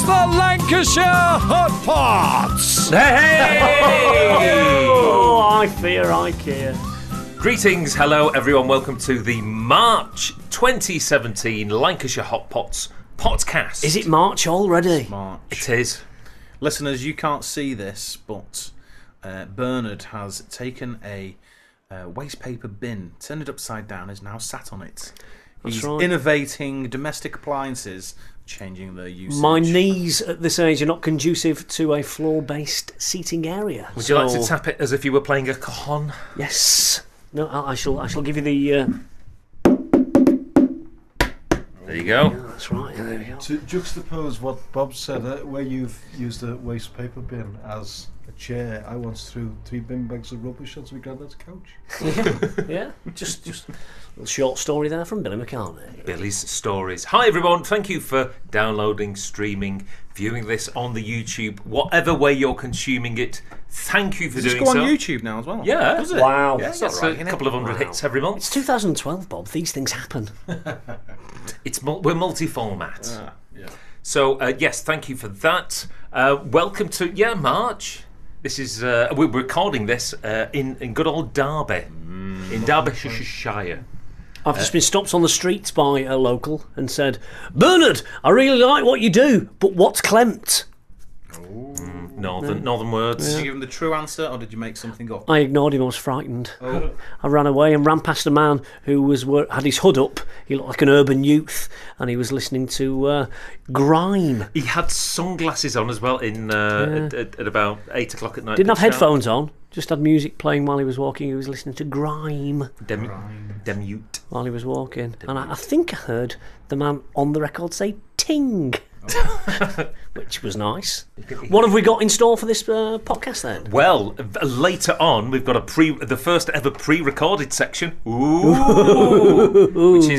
the Lancashire Hotpots! Hey! Oh, I fear I care. Greetings, hello everyone, welcome to the March 2017 Lancashire Hotpots Potcast. Is it March already? March. It is. Listeners, you can't see this, but Bernard has taken a waste paper bin, turned it upside down, is now sat on it. He's right. innovating domestic appliances, changing their usage. My knees at this age are not conducive to a floor-based seating area. Would you like to tap it as if you were playing a cajon? Yes. No, I shall give you the... There you go. Yeah, that's right, there we go. To juxtapose what Bob said, where you've used a waste paper bin as a chair, I once threw 3 bin bags of rubbish onto my granddad's couch. Yeah, just a little short story there from Billy McCartney. Billy's Stories. Hi everyone, thank you for downloading, streaming, viewing this on the YouTube, whatever way you're consuming it. Thank you for Does doing this go so. on YouTube now as well? Yeah. Does it? Wow. Yeah, It's that's a couple of hundred hits every month. It's 2012, Bob. These things happen. We're multi-format. Yeah. So, yes, thank you for that. Welcome to, March. This is, we're recording this in good old Derby, in Derbyshire. I've just been stopped on the streets by a local and said, Bernard, I really like what you do, but what's Clemt? Northern words. Did you give him the true answer, or did you make something up? I ignored him. I was frightened. Oh. I ran away and ran past a man who had his hood up. He looked like an urban youth, and he was listening to grime. He had sunglasses on as well at about 8 o'clock at night. Didn't have headphones on. Just had music playing while he was walking. He was listening to grime Demute. while he was walking. And I think I heard the man on the record say ting. Which was nice. What have we got in store for this podcast then? Well, later on we've got the first ever pre-recorded section. Ooh, which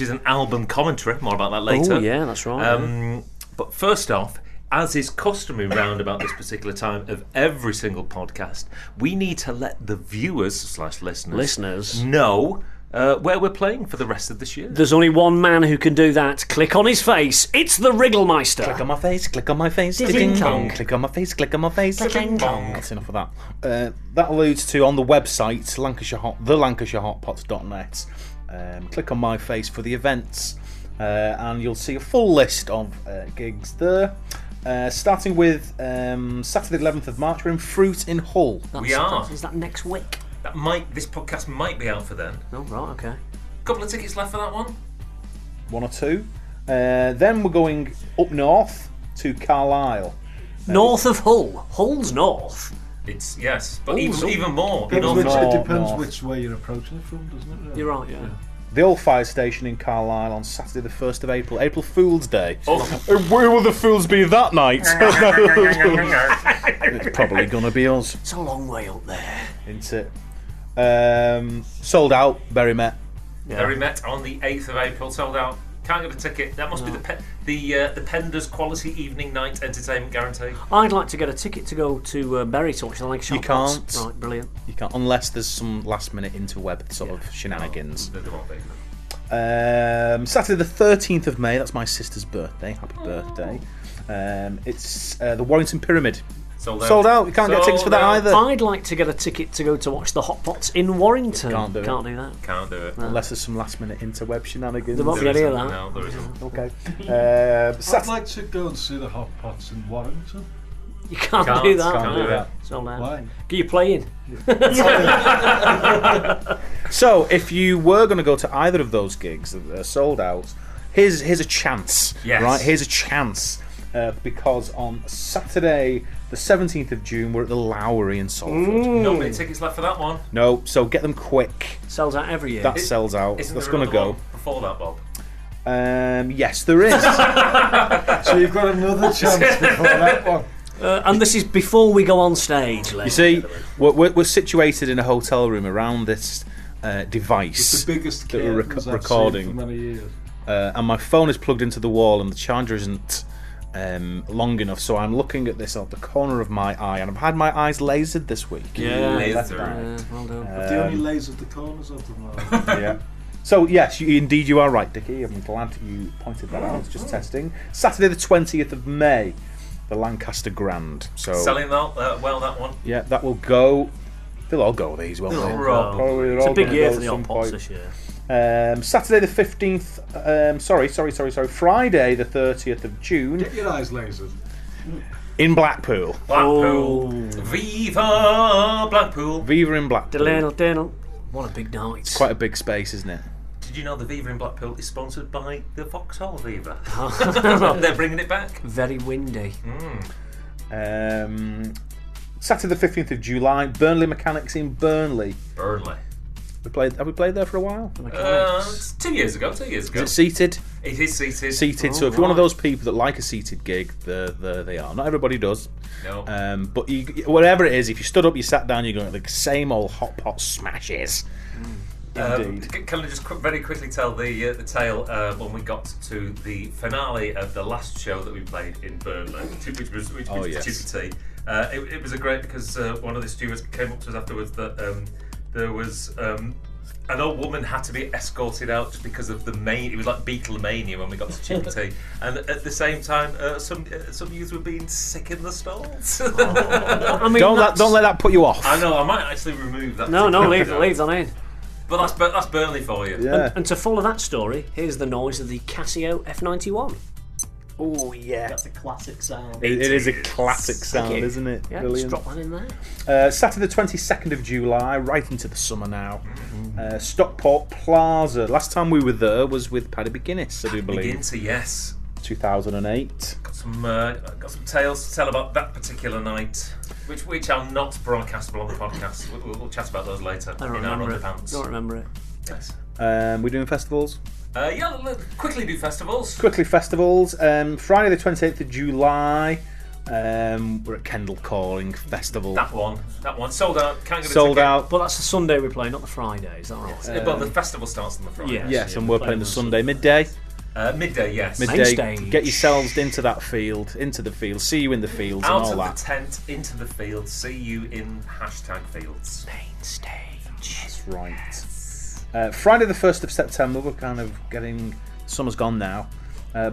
is an album commentary. More about that later. Oh yeah, that's right. But first off, as is customary round about this particular time of every single podcast, we need to let the viewers / listeners know where we're playing for the rest of this year. There's only one man who can do that. Click on his face. It's the Wrigglemeister. Click on my face, click on my face, Ding dong. dong. Click on my face, click on my face, Ding dong. That's enough of that. That alludes to on the website, thelancashirehotpots.net. Click on my face for the events, and you'll see a full list of gigs there. Starting with Saturday the 11th of March, we're in Fruit in Hull. We are. Is that next week? This podcast might be out for then. Oh, right, okay. Couple of tickets left for that one. 1 or 2. Then we're going up north to Carlisle. North of Hull. Hull's north. It's yes, but Oh, even more. It No, depends no. which way you're approaching it from, doesn't it? Really? You're right, yeah. The old fire station in Carlisle on Saturday the 1st of April. April Fool's Day. Oh. Where will the fools be that night? It's probably going to be us. It's a long way up there. Isn't it? Sold out, Bury Met. Yeah. Very met on the 8th of April, sold out. Can't get a ticket. That must be the Penders Quality Evening Night Entertainment Guarantee. I'd like to get a ticket to go to Bury to watch the Lancashire You Hotpots. can't. Right, brilliant. You can't, unless there's some last minute interweb sort of shenanigans. There won't be. Saturday the 13th of May, that's my sister's birthday. Happy birthday. It's the Warrington Pyramid. Sold out. You can't get tickets for that Sold out. either. I'd like to get a ticket to go to watch the Hotpots in Warrington. Can't do it. Can't do that. Can't do it. Unless there's some last minute interweb shenanigans. There won't be There any of isn't. that. No, there isn't. Okay. I'd like to go and see the Hotpots in Warrington. You can't Can't do that. do no. that. Sold out. Why? Are you playing? So, if you were going to go to either of those gigs that are sold out, here's a chance. Yes. Right? Here's a chance. Because on Saturday, the 17th of June, we're at the Lowry in Salford. Not many tickets left for that one. No, so get them quick. Sells out every year. That sells out. Isn't That's there going to another go. one before that, Bob? Yes, there is. So you've got another chance before that one. And this is before we go on stage, You see, we're situated in a hotel room around this device It's the biggest that we're curtains I've recording. seen for many years. And my phone is plugged into the wall and the charger isn't long enough, so I'm looking at this out the corner of my eye, and I've had my eyes lasered this week. Yeah. Laser. Well done. But they only lasered the corners of them. Yeah. So yes, indeed you are right, Dickie. I'm glad you pointed that out. Just testing. Saturday the 20th of May, the Lancaster Grand. So Selling that well, that one. yeah, that will go. They'll all go these, won't they? Probably. It's a big year for the Hotpots this year. Saturday the 15th. Sorry. Friday the 30th of June Get your eyes lasered. in Blackpool. Blackpool. Viva Blackpool. Viva in Blackpool. Diddle. What a big night. It's quite a big space, isn't it? Did you know the Viva in Blackpool is sponsored by the Vauxhall Viva? They're bringing it back. Very windy. Saturday the 15th of July, Burnley Mechanics in Burnley. Burnley. Have we played there for a while? It's 2 years ago. Is it seated? It is seated. Seated. So if you're one of those people that like a seated gig, there they are. Not everybody does. No. But whatever it is, if you stood up, you sat down, you're going to the same old hot pot smashes. Indeed. Can I just very quickly tell the tale when we got to the finale of the last show that we played in Burnley, which was Chipper Tea. It was a great because one of the stewards came up to us afterwards that there was an old woman had to be escorted out just because of the it was like Beatlemania when we got to Chipper Tea, and at the same time some youths were being sick in the stalls. I mean, don't let that put you off. I know, I might actually remove that. No, leave that in. But that's Burnley for you. Yeah. And to follow that story, here's the noise of the Casio F91. Oh yeah, That's a classic sound. it is a classic sound, isn't it? Yeah, Brilliant. just drop that in there. Saturday the 22nd of July, right into the summer now. Stockport Plaza. Last time we were there was with Paddy McGuinness, I do believe. McGuinness, yes. 2008. Got some tales to tell about that particular night, which are not broadcastable on the podcast. We'll chat about those later. I don't remember it. Yes. We're doing festivals. Yeah, let's quickly do festivals. Friday the 28th of July. We're at Kendal Calling Festival. That one sold out. Can't get a Sold ticket. out. But that's the Sunday we play, not the Friday. Is that right? But the festival starts on the Friday. Yeah. Yes, Yeah, and we're we're playing the playing Sunday midday. Midday, yes. Main Midday. stage. Get yourselves into the field. See you in the fields Out and all of that. the tent, into the field. See you in #fields. Main stage. That's right. Friday the 1st of September, we're kind of getting... Summer's gone now.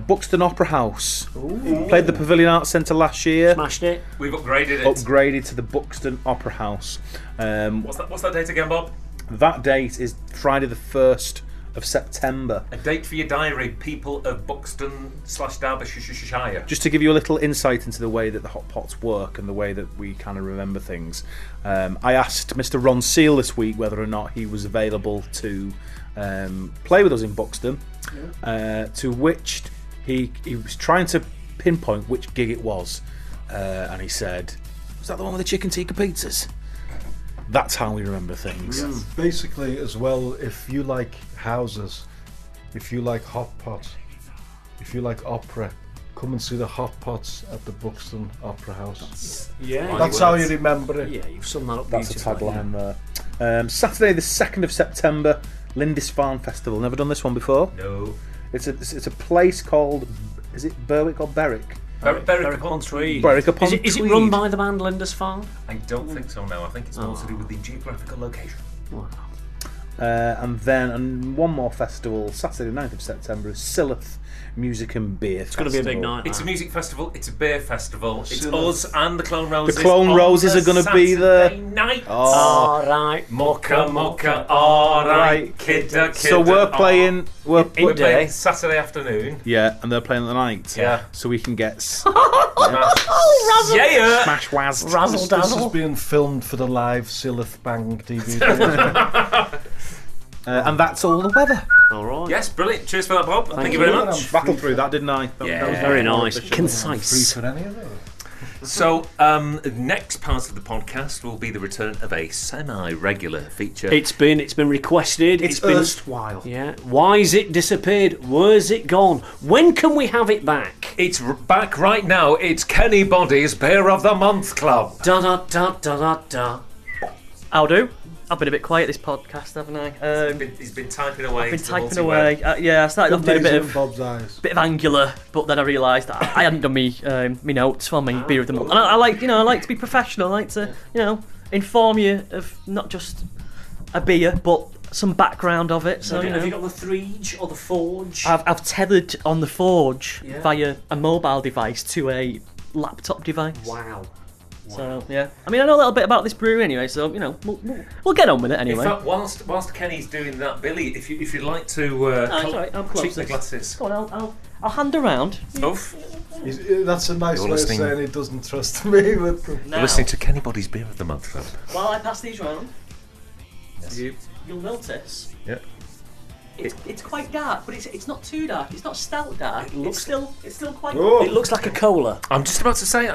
Buxton Opera House. Ooh. Played the Pavilion Arts Centre last year. Smashed it. We've upgraded it. Upgraded to the Buxton Opera House. What's that date again, Bob? That date is Friday the 1st of September. A date for your diary, people of Buxton/Derbyshire. Just to give you a little insight into the way that the Hot Pots work and the way that we kind of remember things, I asked Mr. Ron Seal this week whether or not he was available to play with us in Buxton, to which he was trying to pinpoint which gig it was, and he said, "Was that the one with the chicken tikka pizzas?" That's how we remember things. Basically, as well, if you like houses, if you like hot pots, if you like opera, come and see the Hot Pots at the Buxton Opera House. That's how you remember it. Yeah, you've summed that up That's a beautifully. tagline there. Saturday the 2nd of September, Lindisfarne Festival. Never done this one before. No. It's a place called, is it Berwick or Berwick? Berwick upon Tweed. Berwick upon Tweed. Is it run by the band Lindisfarne? I don't think so, no. I think it's more to do with the geographical location. Wow. And then one more festival, Saturday 9th of September, is Silloth Music and Beer It's going to be a big night. It's a music festival, it's a beer festival, it's Silloth. us and the Clone Roses. The Clone Roses are going to be there. Saturday night. Alright. Mucka, alright. Kidda. So we're playing... We're Day. playing Saturday afternoon. Yeah, and they're playing at the night. Yeah. So we can get Yeah. smash waz. Razzle This is dazzle. being filmed for the live Silloth Bang DVD. And that's all the weather. Alright. Yes, brilliant. Cheers for that, Bob. Thank you you. very much. Rattled through that, didn't I? That Yeah. was Very nice. Free Concise. for any of those. So, next part of the podcast will be the return of a semi-regular feature. It's been requested. It's been erstwhile. Yeah. Why's it disappeared? Where's it gone? When can we have it back? It's back right now. It's Kenny Body's Beer of the Month Club. Da da da da da da. I'll do. I've been a bit quiet this podcast, haven't I? He's been typing away. I've been to the typing multi-web. away. Yeah, I started off doing a Laser bit in of Bob's eyes. Angular, but then I realised that I hadn't done me notes for my beer of the month. And I like to be professional. I like to inform you of not just a beer, but some background of it. So Have you got the Threege or the Forge? I've tethered on the Forge Yeah. via a mobile device to a laptop device. Wow. So yeah, I mean I know a little bit about this brewery anyway, so we'll get on with it anyway. In fact, whilst Kenny's doing that, Billy, if you'd like to it's alright, I'm treat close. the glasses. Go on, I'll hand around. Oof. That's a nice You're way listening. of saying he doesn't trust me with them. Now, You're listening to Kenny Body's Beer of the Month. while I pass these round, Yes. you'll notice Yeah. it's quite dark, but it's not too dark. It's not stout dark. It's still quite. Oh. It looks like a cola. I'm just about to say.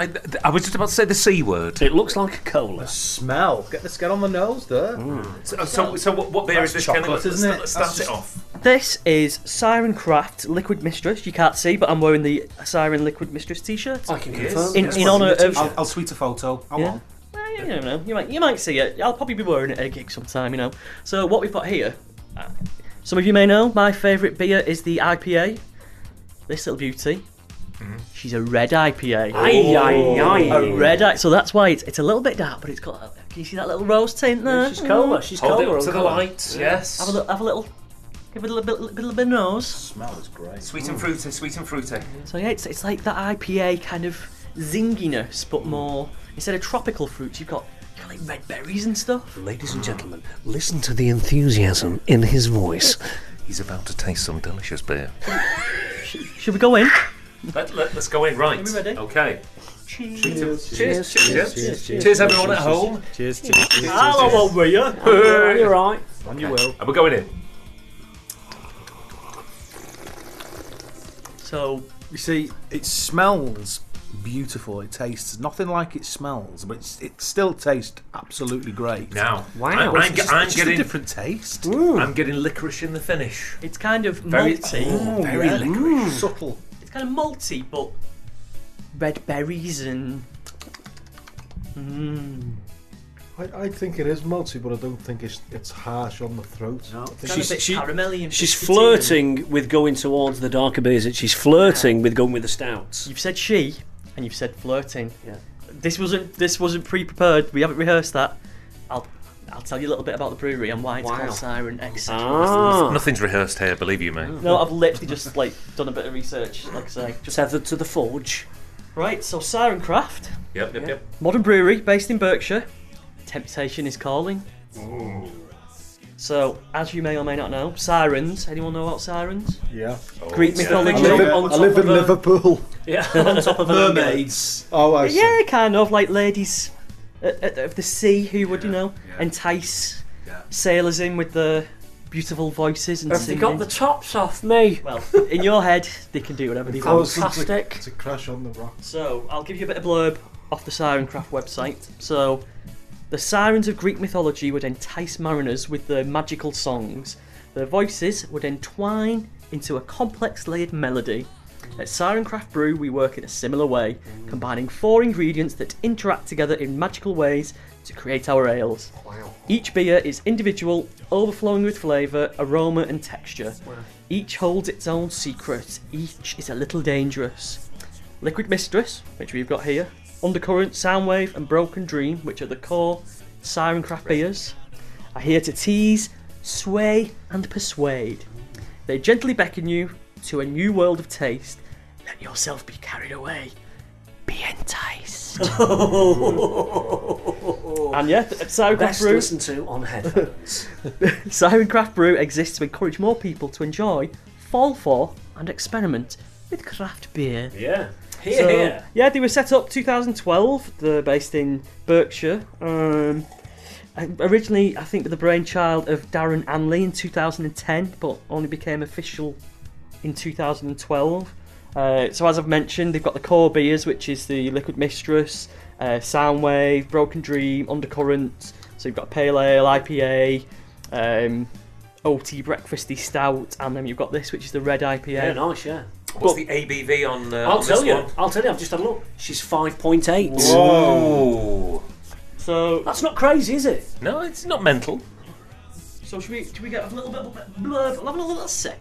I was just about to say the C word. It looks like a cola. Smell. Get on the nose there. So what beer is this, Kenny? chocolate, Let's isn't it? let's start That's it just- off. This is Siren Craft Liquid Mistress. You can't see, but I'm wearing the Siren Liquid Mistress t-shirt. I can Yes. confirm. In honour of. I'll tweet a photo. I Yeah. won't. Well, you never know. You might see it. I'll probably be wearing it at a gig sometime. So what we've got here. Some of you may know my favourite beer is the IPA. This little beauty. She's a red IPA. A red IPA. So that's why it's a little bit dark, but it's got. Can you see that little rose tint there? She's cola. She's Hold it cola. up to the light. Yes. Have a little. Give it a little bit of nose. Smell is great. Sweet and fruity. Sweet and fruity. So yeah, it's like that IPA kind of zinginess, but more instead of tropical fruits, you've got like red berries and stuff. Ladies and gentlemen, listen to the enthusiasm in his voice. He's about to taste some delicious beer. Should we go in? Let's go in. Right. Are we ready? Okay. Cheers. Cheers, everyone at home. Cheers. Hello, over you. You're right. On you will. And we're going in. So You see, it smells beautiful. It tastes nothing like it smells, but it still tastes absolutely great. Now, Wow. I'm Just a getting different taste. I'm getting licorice in the finish. it's kind of Very- malty. Very licorice. Subtle. It's kind of malty, but red berries and. I think it is malty, but I don't think it's harsh on the throat. No. I think Kind of a bit caramelly and She's biscuity flirting with going towards the darker beers. She's flirting with going with the stouts. and- You've said she, and you've said flirting. Yeah. This wasn't pre-prepared. We haven't rehearsed that. I'll tell you a little bit about the brewery and why it's Wow. called Siren, etc. Ah. Nothing's rehearsed here, believe you me. No, I've literally just done a bit of research, like I say. Just Tethered to the forge. right. So Siren Craft, Yep. modern brewery based in Berkshire. Temptation is calling. So, as you may or may not know, sirens. Anyone know about sirens? Yeah. Greek I mythology. live in Liverpool. Yeah, on top of Mermaids. Oh, I see. Yeah, kind of like ladies of the sea who would, entice sailors in with the beautiful voices and Have they singing. got the tops off me? Well, in your head, they can do whatever they Oh, want. Fantastic. To crash on the rocks. So, I'll give you a bit of blurb off the Sirencraft website. So, the sirens of Greek mythology would entice mariners with their magical songs. Their voices would entwine into a complex layered melody. At Sirencraft Brew, we work in a similar way, combining 4 ingredients that interact together in magical ways to create our ales. Wow. Each beer is individual, overflowing with flavour, aroma and texture. Each holds its own secret, each is a little dangerous. Liquid Mistress, which we've got here, Undercurrent, Soundwave and Broken Dream, which are the core Sirencraft beers, are here to tease, sway and persuade. They gently beckon you to a new world of taste. Let yourself be carried away. Be enticed. And yeah, Sirencraft Best to Brew. listen to on headphones. Sirencraft Brew exists to encourage more people to enjoy, fall for, and experiment with craft beer. Yeah. So, Here. yeah, they were set up 2012. They're based in Berkshire. Originally, I think, with the brainchild of Darren Anley in 2010, but only became official in 2012. So as I've mentioned, they've got the core beers, which is the Liquid Mistress, Soundwave, Broken Dream, Undercurrent. So you've got Pale Ale, IPA, OT Breakfasty Stout, and then you've got this, which is the Red IPA. Yeah, nice, yeah. What's the ABV on? I'll on tell this you. one? I'll tell you. I've just had a look. She's 5.8. Whoa. So That's not crazy, is it? No, it's not mental. should we get a little bit of blurb? I'll have a little sip.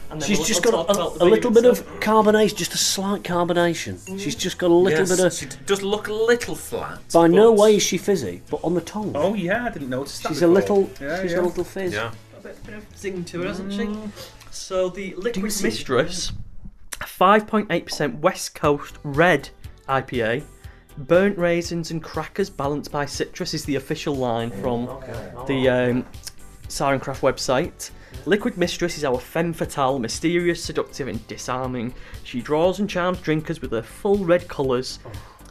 And then She's we'll- just we'll got talk about a the little beer bit of itself. carbonation, just a slight carbonation. She's just got a little bit of. She does look a little flat. By no but- way is she fizzy, but on the tongue. Oh yeah, I didn't notice that. she's before. a little. Yeah, she's yeah. got a little fizz. Yeah. got a bit of zing to it, hasn't she? So the Liquid Mistress, 5.8% West Coast Red IPA. Burnt raisins and crackers balanced by citrus is the official line from the Siren Craft website. Liquid Mistress is our femme fatale, mysterious, seductive and disarming. She draws and charms drinkers with her full red colours.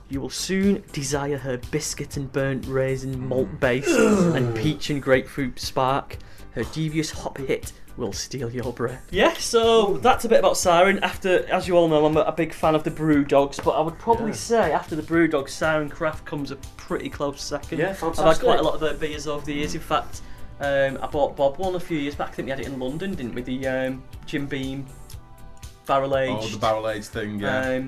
You will soon desire her biscuit and burnt raisin malt base and peach and grapefruit spark. Her devious hop hit will steal your breath. Yeah, so that's a bit about Siren. After, as you all know, I'm a big fan of the Brew Dogs, but I would probably say after the Brew Dogs, Siren Craft comes a pretty close second. Yeah, fantastic. I've had quite a lot of their beers over the years. In fact, I bought Bob one a few years back. I think we had it in London, didn't we? The Jim Beam barrel aged. Oh, the barrel aged thing, yeah.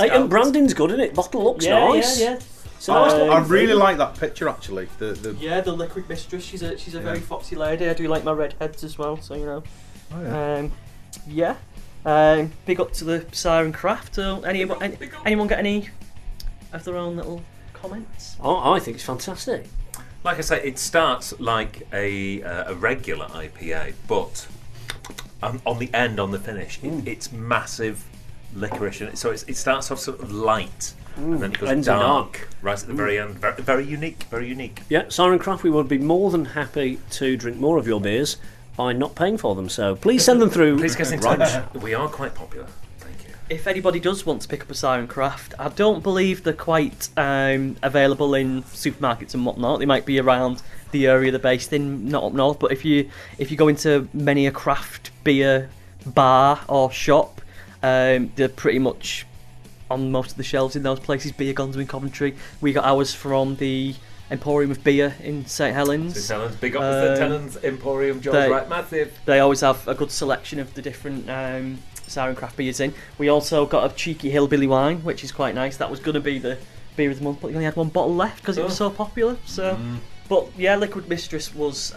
And branding's good, isn't it? Bottle looks nice. Yeah. So I really like that picture actually. The the Liquid Mistress. She's a very foxy lady. I do like my redheads as well. So you know. Oh, yeah. Big up to the Siren Craft. So anyone got any of their own little comments? I think it's fantastic. Like I say, it starts like a regular IPA, but on the end, on the finish, it's massive licorice, and so it starts off sort of light. And then it goes dark right at the very end. Very, very unique, very unique. Yeah, Siren Craft, we would be more than happy to drink more of your beers by not paying for them. So please send them through. Please get in touch. We are quite popular. Thank you. If anybody does want to pick up a Siren Craft, I don't believe they're quite available in supermarkets and whatnot. They might be around the area they're based in, not up north. But if you go into many a craft beer bar or shop, they're pretty much on most of the shelves in those places. Beer Gonzo in Coventry. We got ours from the Emporium of Beer in St Helens. St Helens, big up the St Helens Emporium, George, right, massive. They always have a good selection of the different Siren Craft beers in. We also got a cheeky hillbilly wine, which is quite nice. That was going to be the beer of the month, but we only had one bottle left because it was so popular. So, but yeah, Liquid Mistress was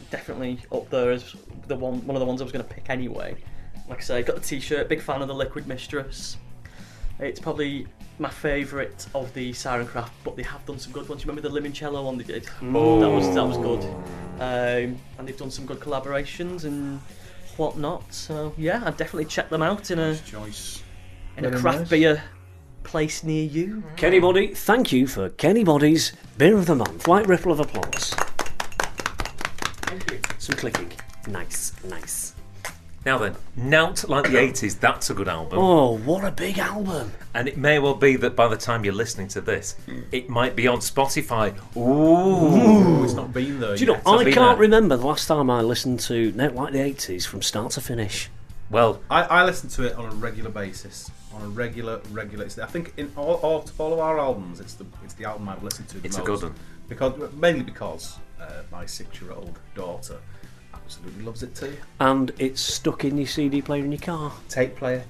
definitely up there as one of the ones I was going to pick anyway. Like I say, got the T-shirt. Big fan of the Liquid Mistress. It's probably my favourite of the Siren Craft, but they have done some good ones. You remember the Limoncello one they did? That was good. And they've done some good collaborations and whatnot. So yeah, I'd definitely check them out in a craft beer place near you. Kenny Body, thank you for Kenny Body's Beer of the Month. Light ripple of applause. Thank you. Some clicking. Nice. Now then, Nout Like the 80s, that's a good album. Oh, what a big album. And it may well be that by the time you're listening to this, it might be on Spotify. Ooh. It's not been there. Do you know, I can't remember the last time I listened to Nout Like the 80s from start to finish. Well, I listen to it on a regular basis. On a regular. I think in all of our albums, it's the album I've listened to the most. It's a good one. Mainly because my 6-year-old daughter absolutely loves it too. And it's stuck in your CD player in your car. Tape player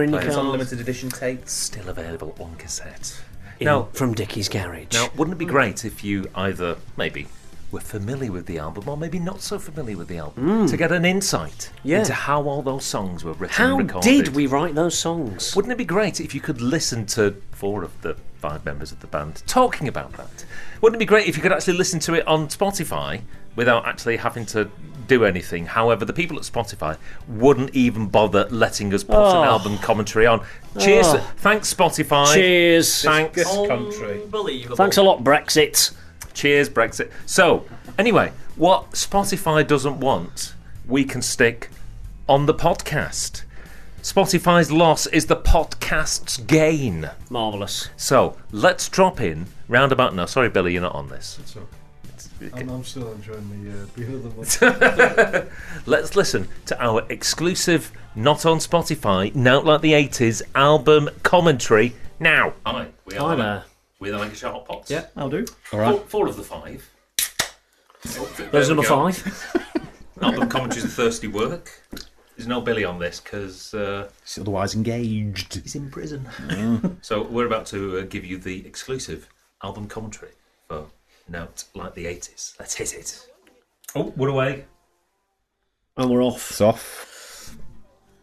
in your It's car. on limited edition tapes. Still available on cassette. From Dickie's Garage. Now, wouldn't it be great if you either maybe were familiar with the album or maybe not so familiar with the album to get an insight into how all those songs were written and recorded? How did we write those songs? Wouldn't it be great if you could listen to 4 of the 5 members of the band talking about that? Wouldn't it be great if you could actually listen to it on Spotify without actually having to do anything? However, the people at Spotify wouldn't even bother letting us put an album commentary on. Cheers. Thanks, Spotify. Cheers. Thanks, country. Unbelievable. Thanks a lot, Brexit. Cheers, Brexit. So, anyway, what Spotify doesn't want, we can stick on the podcast. Spotify's loss is the podcast's gain. Marvellous. So, let's drop in roundabout now. Sorry, Billy, you're not on this. It's okay. I'm still enjoying the beer of the month. Let's listen to our exclusive, not on Spotify, Nout Like the 80s album commentary now. Hi, Hi there. We're the Lancashire Hotpots. Yeah, I'll do. All right. 4 of the 5. There's number 5. Album commentary's a thirsty work. There's no Billy on this because He's otherwise engaged. He's in prison. So we're about to give you the exclusive album commentary for Nout Like the 80s. Let's hit it. Oh, we're away. And we're off. It's off.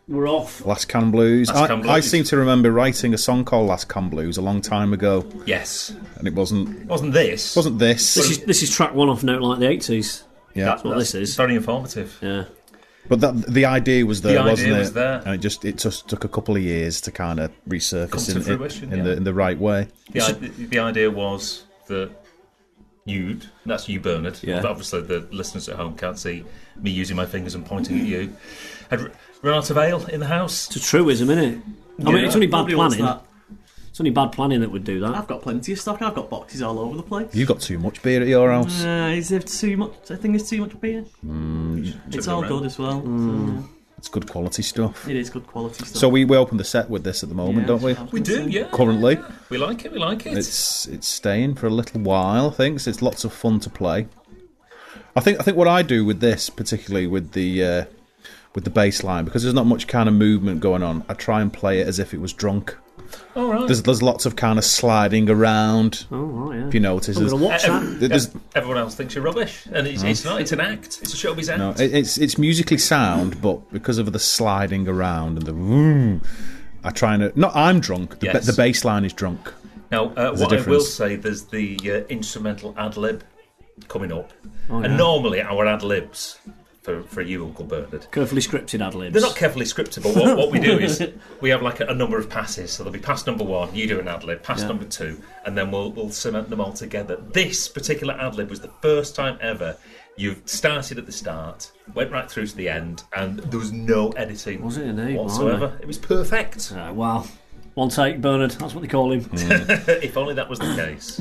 We're off. Last Can Blues. Last Can Blues. I seem to remember writing a song called Last Can Blues a long time ago, Yes. and it wasn't Wasn't this? this. This is track 1 off Nout Like the 80s. That's what this is. Very informative. Yeah. But the idea was there, wasn't it? The idea was there. And it just took a couple of years to kind of resurface in the right way. The idea was that that's you, Bernard. Yeah. But obviously the listeners at home can't see me using my fingers and pointing at you. Had run out of ale in the house. It's a truism, isn't it? I mean, it's only bad Nobody wants planning. that. It's only bad planning that would do that. I've got plenty of stock. I've got boxes all over the place. You've got too much beer at your house. Is there too much? I think there's too much beer. It's all good as well. So, It's good quality stuff. it is good quality stuff. So we open the set with this at the moment, don't we? We do, yeah. Currently. We like it. It's staying for a little while, I think. So it's lots of fun to play. I think what I do with this, particularly with the bass line, because there's not much kind of movement going on, I try and play it as if it was drunk. All right. There's lots of kind of sliding around. Oh, right, yeah. If you notice, I'm going to watch that. Everyone else thinks you're rubbish, and it's not. It's an act. It's a showbiz act. No, it's musically sound, but because of the sliding around and the I try and I'm drunk. The bass line is drunk. Now, what I will say, there's the instrumental ad lib coming up, and normally our ad libs. For you, Uncle Bernard. Carefully scripted ad libs. They're not carefully scripted, but what we do is we have like a number of passes. So there'll be pass number 1, you do an ad lib, pass number 2, and then we'll cement them all together. This particular ad lib was the first time ever you've started at the start, went right through to the end, and there was no editing whatsoever. It was perfect. Wow. One take, Bernard. That's what they call him. If only that was the case.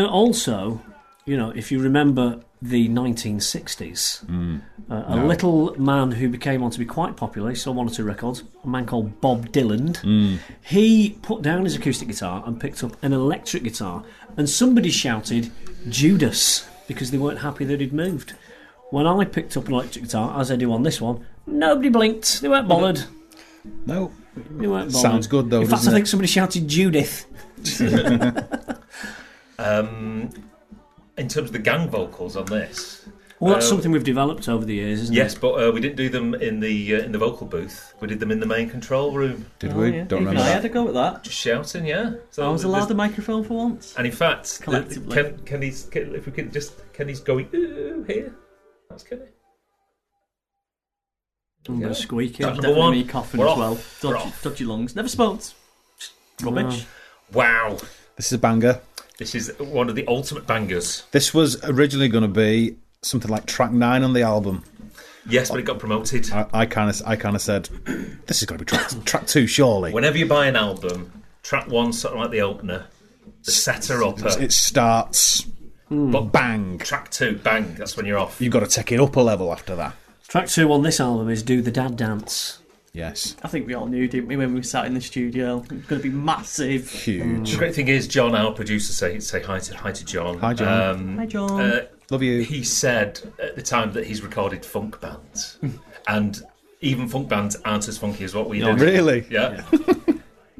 Also, if you remember the 1960s, a little man who became on to be quite popular, he sold 1 or 2 records, a man called Bob Dylan. He put down his acoustic guitar and picked up an electric guitar, and somebody shouted Judas because they weren't happy that he'd moved. When I picked up an electric guitar, as I do on this one, nobody blinked. They weren't bothered. No. They weren't bothered. Sounds good though. In fact, I think somebody shouted Judith. In terms of the gang vocals on this, well, that's something we've developed over the years, isn't it? Yes, but we didn't do them in the vocal booth. We did them in the main control room. Did we? Yeah. Don't Even remember. I had a go at that. Just shouting, yeah. So I was allowed a microphone for once. And in fact, Collectively. Kenny's going here. That's Kenny. I'm going to squeak it. Number Definitely 1. me coughing We're as off. well. Dodgy lungs. Never smoked. Rubbish. Wow. This is a banger. This is one of the ultimate bangers. This was originally going to be something like track 9 on the album. Yes, but it got promoted. I kind of said, this is going to be track 2, surely. Whenever you buy an album, track 1's sort of like the opener, the setter upper. It starts, but bang. Track 2, bang. That's when you're off. You've got to take it up a level after that. Track 2 on this album is Do the Dad Dance. Yes. I think we all knew, didn't we, when we sat in the studio? It was going to be massive. Huge. The great thing is, John, our producer, say hi to John. Hi, John. Hi, John. Love you. He said at the time that he's recorded funk bands, and even funk bands aren't as funky as what we do. Really? Yeah.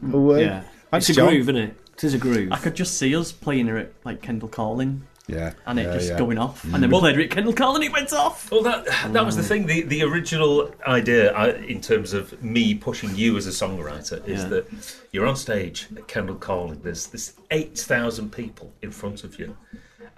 Yeah. It's a groove, isn't it? It is a groove. I could just see us playing her at like Kendall Calling. Yeah. And it just going off. And then we played it at Kendall Calling and it went off. Well, that was the thing. The original idea, in terms of me pushing you as a songwriter, is that you're on stage at Kendall Calling. There's 8,000 people in front of you,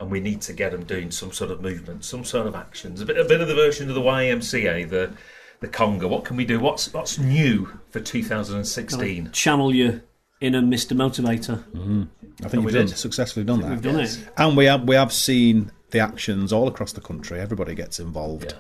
and we need to get them doing some sort of movement, some sort of actions. A bit of the version of the YMCA, the conga. What can we do? What's new for 2016? Channel you in a Mr. Motivator. I think we've successfully done that. We've done it. And we have seen the actions all across the country. Everybody gets involved.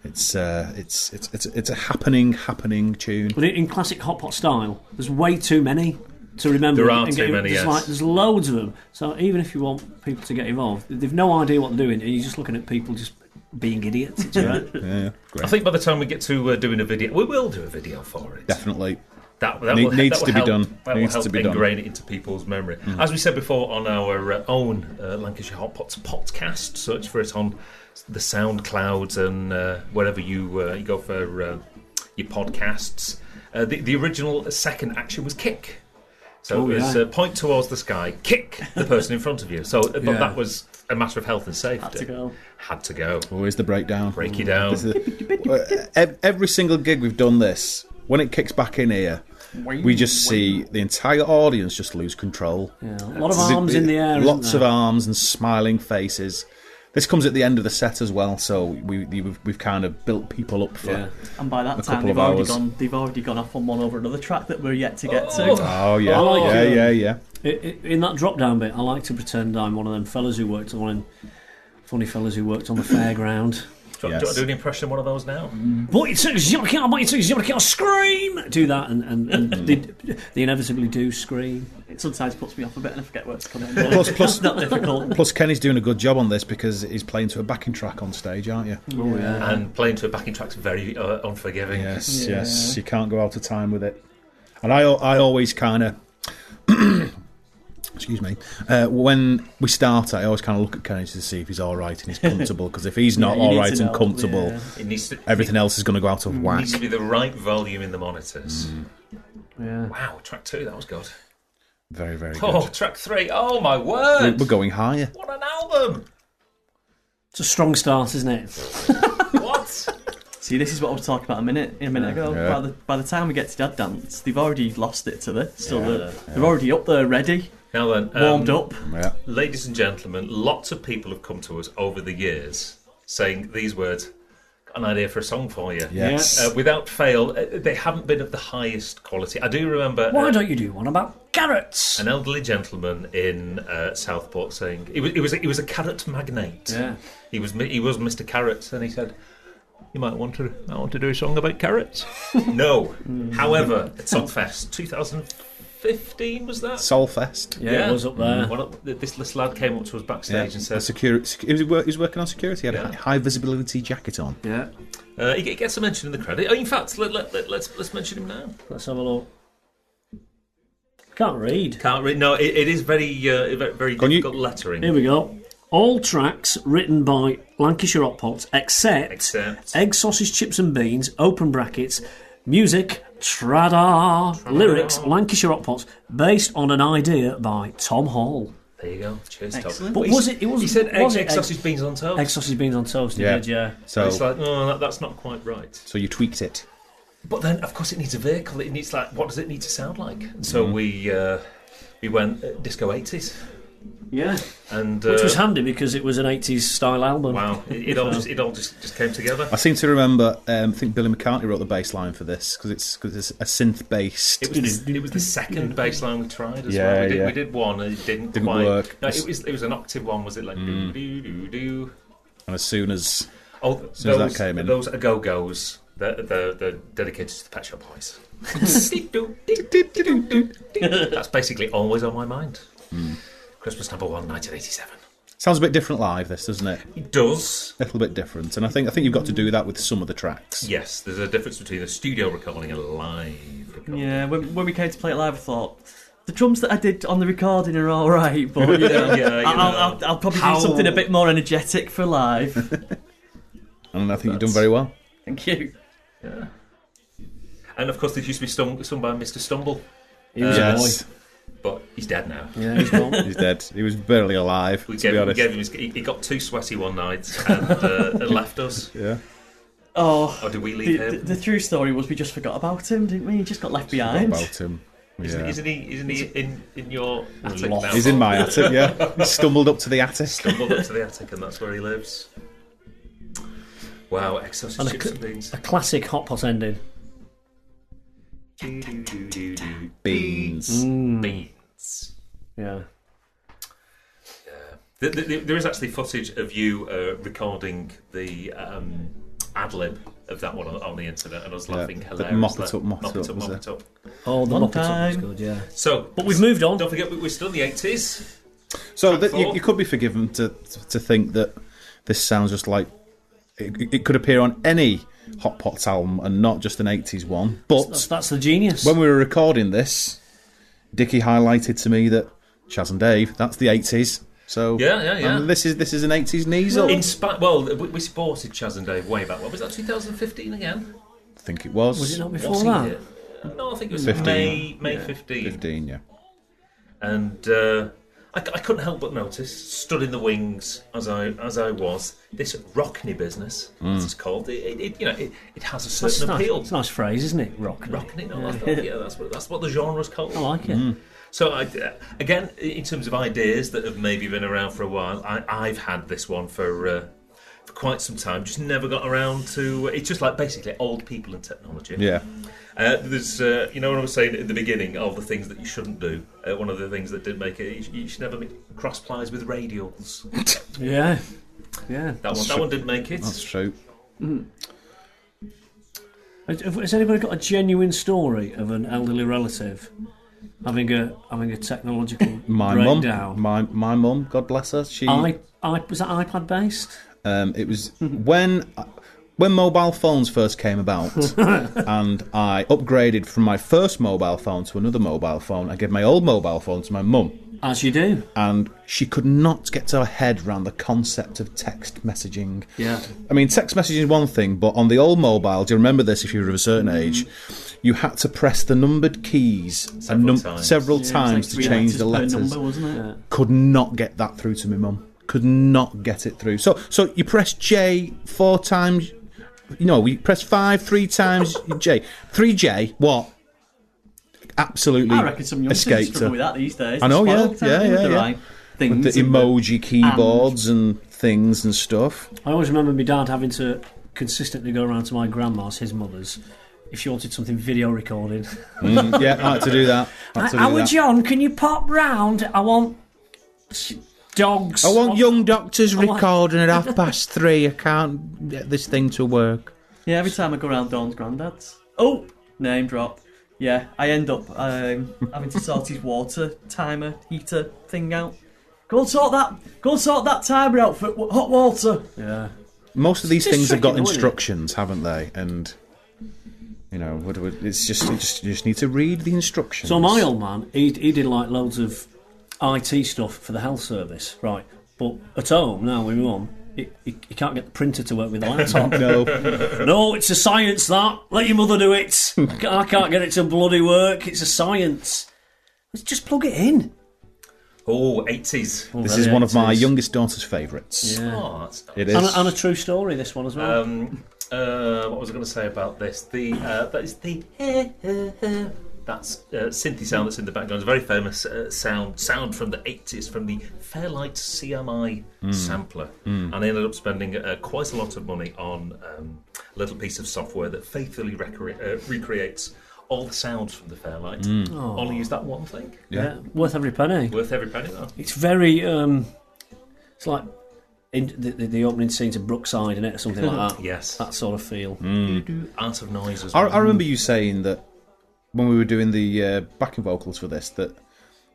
Yeah. It's a happening tune. But in classic Hotpot style, there's way too many to remember. There are too many, yes. There's loads of them. So even if you want people to get involved, they've no idea what they're doing, and you're just looking at people just being idiots. It's right. Yeah, great. I think by the time we get to doing a video, we will do a video for it. Definitely. That needs to be help, done. That Needs will to help be done. ingrain it into people's memory. As we said before on our own Lancashire Hotpots Potcast, search for it on the SoundClouds and wherever you go for your podcasts. The original second action was kick. So it was point towards the sky, kick the person in front of you. So, but that was a matter of health and safety. Had to go. Always the breakdown. Break you down. Every single gig we've done this, when it kicks back in here, we just see the entire audience just lose control. Yeah, a lot of arms in the air. Lots of arms and smiling faces. This comes at the end of the set as well, so we've kind of built people up for. Yeah. And by that a time, couple they've already gone off on one over another track that we're yet to get to. Oh yeah, I like yeah. In that drop down bit, I like to pretend I'm one of them fellas who worked on funny fellas who worked on the fairground. Do you want to do an impression of one of those now? What you took is scream! Do that, and they inevitably do scream. It sometimes puts me off a bit and I forget where it's coming. Plus, not difficult. Plus, Kenny's doing a good job on this because he's playing to a backing track on stage, aren't you? Oh yeah. And playing to a backing track's very unforgiving. Yes. You can't go out of time with it. And I always kind of. Excuse me. When we start, I always kind of look at Kenny to see if he's all right and he's comfortable. Because if he's not all right and comfortable, everything else is going to go out of whack. It needs to be the right volume in the monitors. Yeah. Wow, track 2, that was good. Very, very good. Oh, track 3, oh my word! We're going higher. What an album! It's a strong start, isn't it? What? See, this is what I was talking about a minute ago. Yeah. By the time we get to Dad Dance, they've already lost it to this. So they're already up there, ready, Now then, warmed up. Yeah. Ladies and gentlemen, lots of people have come to us over the years saying these words. Got an idea for a song for you. Yes. Without fail, they haven't been of the highest quality. I do remember. Why don't you do one about carrots? An elderly gentleman in Southport saying he was a carrot magnate. Yeah. He was Mr. Carrots, and he said, "You might want to do a song about carrots." No. However, at Songfest 2015 was that? Soulfest. Yeah, it was up there. This lad came up to us backstage and said, he was working on security. He had a high visibility jacket on. Yeah. He gets a mention in the credit. Oh, in fact, let's mention him now. Let's have a look. Can't read. No, it is very difficult lettering. Here we go. All tracks written by Lancashire Hotpots except Egg, Sausage, Chips and Beans, open brackets, music, Trada, lyrics, Lancashire Hotpots, based on an idea by Tom Hall. There you go. Cheers, Excellent. Tom. But was it? It was. He said was egg, sausage, beans on toast. Egg, sausage, beans on toast. He did, yeah. So it's like, no, that's not quite right. So you tweaked it. But then, of course, it needs a vehicle. It needs what does it need to sound like? And so we went disco 80s. Yeah, and which was handy because it was an 80s style album. Wow, it all just came together. I seem to remember. I think Billy McCartney wrote the bass line for this because it's a synth based. It was the second bass line we tried as well. We did one and it didn't quite work. No, it was an octave one. Was it like do do do do? And as soon as that came in, those go-go's. They're dedicated to the Pet Shop Boys. That's basically always on my mind. Christmas number 1, 1987. Sounds a bit different live, this, doesn't it? It does. A little bit different, and I think you've got to do that with some of the tracks. Yes, there's a difference between a studio recording and a live recording. Yeah, when we came to play it live, I thought the drums that I did on the recording are all right, but I'll probably do something a bit more energetic for live. And I think you've done very well. Thank you. Yeah. And of course, this used to be sung by Mr. Stumble. He was a boy. But he's dead now. Yeah, he's gone. He's dead. He was barely alive, to be honest. He got too sweaty one night and left us. Yeah. Oh. Or did we leave him? The true story was we just forgot about him, didn't we? He just got left behind. Forgot about him. Yeah. Isn't he in your attic now? He's in my attic, yeah. He stumbled up to the attic. And that's where he lives. Wow, exhausted chips and beans. A classic hot pot ending. Beans. Beans. Yeah. There is actually footage of you recording the ad-lib of that one on the internet, and I was laughing hilariously. Mop it up. Oh, the mop it up was good, yeah. So, but we've moved on. Don't forget, we're still in the 80s. So you could be forgiven to think that this sounds just like it could appear on any Hot Pots album and not just an 80s one. But that's the genius. When we were recording this, Dickie highlighted to me that Chaz and Dave, that's the 80s. So yeah. This is an 80s knees up. We sported Chaz and Dave way back. What was that? 2015 again? I think it was. Was it not before that? No, I think it was 15. May 15. 15, yeah. And I couldn't help but notice, stood in the wings as I was, this Rockney business, as it's called. It has a certain appeal. It's a nice phrase, isn't it? Rockney. Rockney. No, that's what the genre's called. I like it. So again, in terms of ideas that have maybe been around for a while, I've had this one for quite some time. Just never got around to. It's just like basically old people and technology. Yeah. There's, what I was saying at the beginning of the things that you shouldn't do. One of the things that did make it, you should never make cross plies with radials. Yeah. That one didn't make it. That's true. Has anybody got a genuine story of an elderly relative having a technological breakdown? My mum, God bless her. Was that iPad based? It was when mobile phones first came about, and I upgraded from my first mobile phone to another mobile phone. I gave my old mobile phone to my mum. As you do. And she could not get her head around the concept of text messaging. Yeah. I mean, text messaging is one thing, but on the old mobile, do you remember this if you were of a certain age? You had to press the numbered keys several times to change the letters. Number, wasn't it? Could not get that through to my mum. Could not get it through. So you press J 4 times. We press 5 3 times. J 3J. What? Absolutely. I reckon some youngsters struggle with that these days. I know. Yeah. With the emoji keyboards and things and stuff. I always remember my dad having to consistently go around to my grandma's, his mother's, if she wanted something video recorded. Yeah, I had to do that. John, can you pop round? I want dogs. I want young doctors recording at 3:30. I can't get this thing to work. Yeah, every time I go around Dawn's granddad's. Name drop. Yeah, I end up having to sort his water timer heater thing out. Go and sort that timer out for hot water. Yeah. Most of these things have got instructions, haven't they? And it's just you just need to read the instructions. So my old man, he did like loads of IT stuff for the health service, right? But at home now with my mum, he can't get the printer to work with the laptop. No, it's a science that. Let your mother do it. I can't get it to bloody work. It's a science. Let's just plug it in. 80s. This is one of my youngest daughter's favourites. Yeah. Oh, that's nice. It is. And a true story, this one as well. What was I going to say about this? That's synthy sound that's in the background. It's a very famous sound from the 80s, from the Fairlight CMI sampler. And I ended up spending quite a lot of money on a little piece of software that faithfully recreates all the sounds from the Fairlight. Only use that one thing. Yeah. Worth every penny. Though. It's very... it's like in the opening scenes of Brookside, isn't it? Or something like that. Yes. That sort of feel. Art of Noise as well. I remember you saying that when we were doing the backing vocals for this, that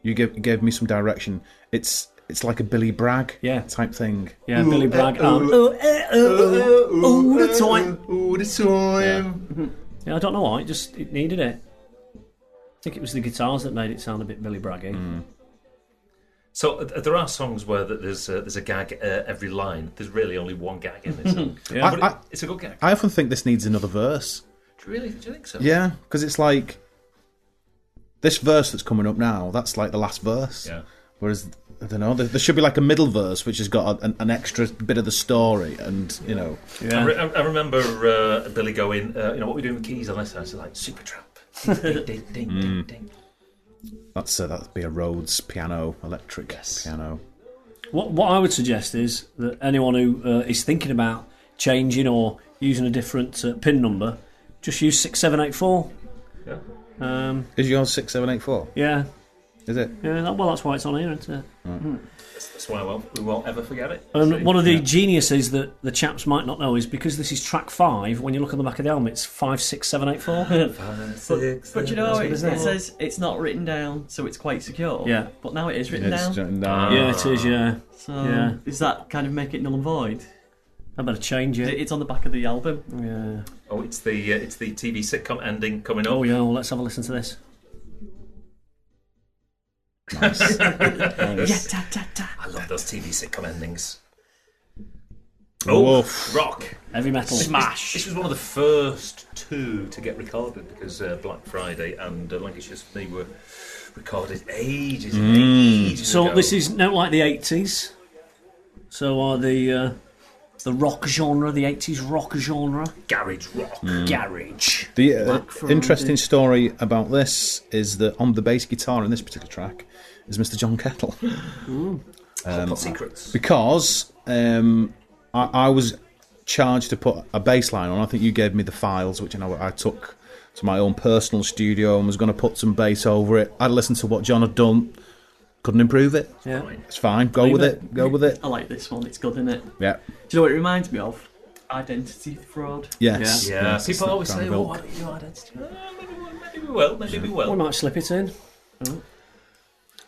you gave me some direction. It's like a Billy Bragg type thing. Yeah, Billy Bragg. All the time. Yeah, I don't know why. It needed it. I think it was the guitars that made it sound a bit Billy Braggy. So there are songs where there's a gag every line. There's really only one gag in this song. But it's a good gag. I often think this needs another verse. Do you think so? Yeah, because it's like this verse that's coming up now. That's like the last verse. Yeah. Whereas I don't know. There should be like a middle verse which has got an extra bit of the story, and Yeah. I remember Billy going, what are we doing with keys on this? I was like, Supertramp. Ding, ding, ding, ding, ding. That'd be a Rhodes piano, electric piano. What I would suggest is that anyone who is thinking about changing or using a different PIN number, just use 6784. Yeah. Is yours 6784? Yeah. Is it? Yeah. Well, that's why it's on here, isn't it? Right. That's why we won't ever forget it. And one of the geniuses that the chaps might not know is because this is track 5. When you look on the back of the album, it's 56784. But you know, it says it's not written down, so it's quite secure. Yeah. But now it is written down. Yeah, it is. Yeah. So does that kind of make it null and void? I better change it. It's on the back of the album. Yeah. Oh, it's the TV sitcom ending coming up. Oh yeah. Well, let's have a listen to this. Nice. Yeah, ta, ta, ta. I love those TV sitcom endings. Oh, Woof. rock. Heavy metal. Smash. This was one of the first two to get recorded because Black Friday and Lancashire Symphony were recorded ages and ages So ago. this is not like the 80s. So are the rock genre, the 80s rock genre. garage rock. Garage. The interesting story about this is that on the bass guitar in this particular track is Mr. John Kettle. Hotpot Secrets. Because I was charged to put a bass line on. I think you gave me the files, which I took to my own personal studio and was going to put some bass over it. I'd listened to what John had done. Couldn't improve it. Yeah. It's fine. Go with it. Go with it. I like this one. It's good, isn't it? Yeah. Do you know what it reminds me of? Identity fraud. Yes. Yeah, Yes, people it's always that say, kind of "Oh, ilk. why don't you do identity?" Maybe we will. Maybe we We will. might slip it in.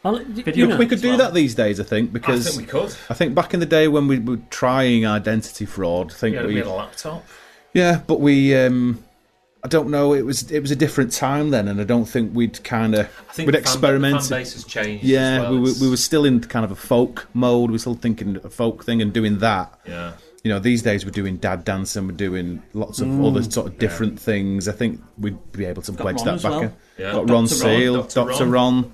We could do that these days, I think, I because think we could. I think back in the day when we were trying identity fraud, I think Yeah, we had a laptop. yeah, but we I don't know. It was a different time then, and I don't think we'd kind of I think we'd the fan experimented. base has changed. Yeah, as well. we were still in kind of a folk mode. We were still thinking a folk thing and doing that. Yeah. You know, these days we're doing dad dancing, we're doing lots of other sort of different things. I think we'd be able to wedge Ron that as back well. in. Yeah. Got Dr. Ron Ron, Seal, Dr. Dr. Ron.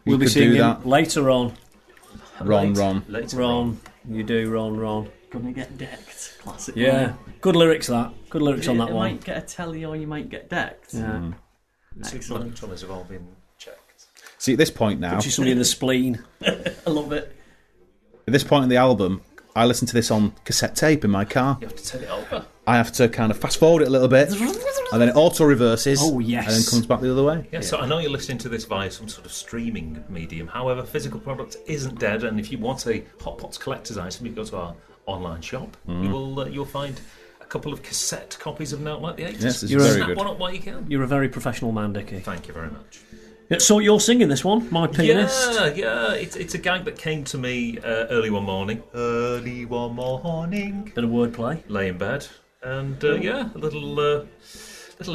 We'll be could do singing that. later on. Ron. Later Ron, you do, Ron. Gonna get decked. Classic. Yeah, line. good lyrics. Good lyrics on that You one. might get a telly or you might get decked. Yeah, Excellent. Electronics have all been checked. See, at this point now, puts you somebody in the spleen. I love it. at this point in the album, I listen to this on cassette tape in my car. You have to turn it over. I have to kind of fast forward it a little bit, and then it auto reverses. Oh, yes. And then comes back the other way. Yeah, so I know you're listening to this via some sort of streaming medium. However, physical product isn't dead, and if you want a Hotpots collector's item, you go to our online shop. You'll find a couple of cassette copies of Now Like the 80s. Yes, it's You're very Snap good. one up while you can. You're a very professional man, Dickie. Thank you very much. Yeah, so you're singing this one, My Pianist. Yeah. It's a gag that came to me early one morning. Bit Bit of wordplay. lay in bed, and a little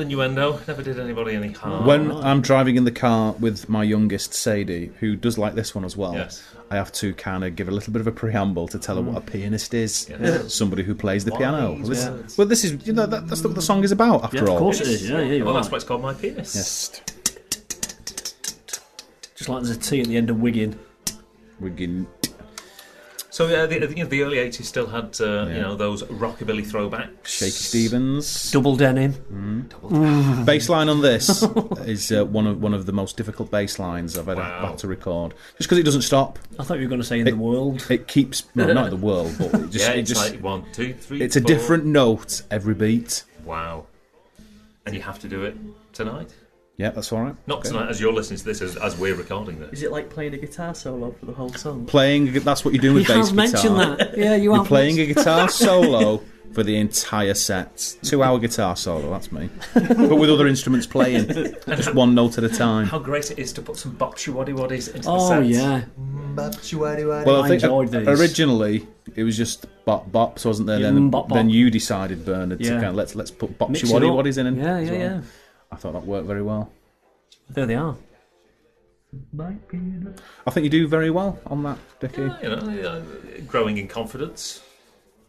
innuendo. Never did anybody any harm. When I'm driving in the car with my youngest, Sadie, who does like this one as well, Yes. I have to kind of give a little bit of a preamble to tell her what a pianist is. Yes. Somebody who plays the piano. Wise words. Well, this is, that's what the song is about, after Yeah, all. of course it is. Yeah, you're Well, right. that's why it's called My Pianist. Yes. Just like there's a T at the end of Wiggin. Wiggin. So the early 80s still had those rockabilly throwbacks. Shaky Stevens. Double denim. Bass line on this is one of the most difficult bass lines I've ever Wow. had to record. Just because it doesn't stop. I thought you were going to say in the world. It keeps, no, not in the world, but it just, Yeah, it it's just like 1, 2, 3. it's a 4. different note every beat. Wow. And you have to do it tonight. Yeah, that's all right. Not tonight, as you're listening to this, as we're recording this. Is it like playing a guitar solo for the whole song? Playing, that's what you're doing with He bass has guitar. mentioned that. Yeah, you You're have. playing a guitar solo for the entire set. 2-hour guitar solo, that's me. But with other instruments playing, just one note at a time. How great it is to put some bopsy waddy waddies into the Oh, set. yeah. Bopsy waddy waddy. Well, I I think enjoyed these. originally it was just bop bops, wasn't there? Then, bop, bop. then you decided, Bernard, to Yeah. kind of let's put Mix bopsy it waddy up. waddies in. Yeah, as yeah, well. yeah. I thought that worked very well. There they are. I think you do very well on that, Dickie. Growing in confidence.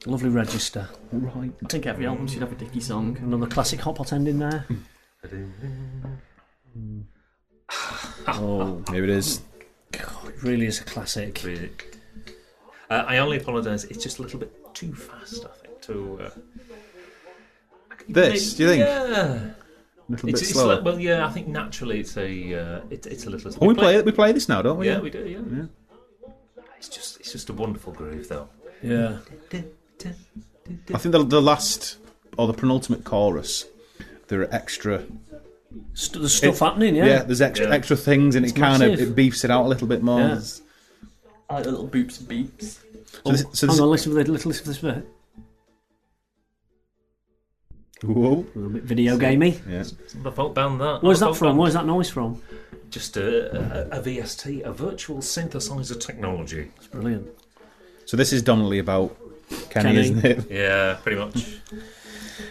Lovely register. Right. I think every album should have a Dickie song. Another classic Hotpot ending there. Oh, here it is. God, it really is a classic. Really. I only apologise. It's just a little bit too fast, I think. This, do you think? Yeah. A little bit It's slower. like, well, yeah. I think naturally it's a little. Oh, we play this now, don't we? Yeah, we do. Yeah. It's just a wonderful groove, though. Yeah. I think the last or the penultimate chorus, there are extra. There's stuff happening, yeah. Yeah, there's extra things, and It's it kind of massive. it beefs it out a little bit more. Yeah. I like the little boops and beeps. So Hang on, listen to this bit. whoa, A little bit video gamey. yeah. The folk band that. Where's The that folk from? band. Where's that noise from? Just a VST, a virtual synthesizer technology. It's brilliant. So this is dominantly about Kenny, Kenny. isn't it? Yeah, pretty much.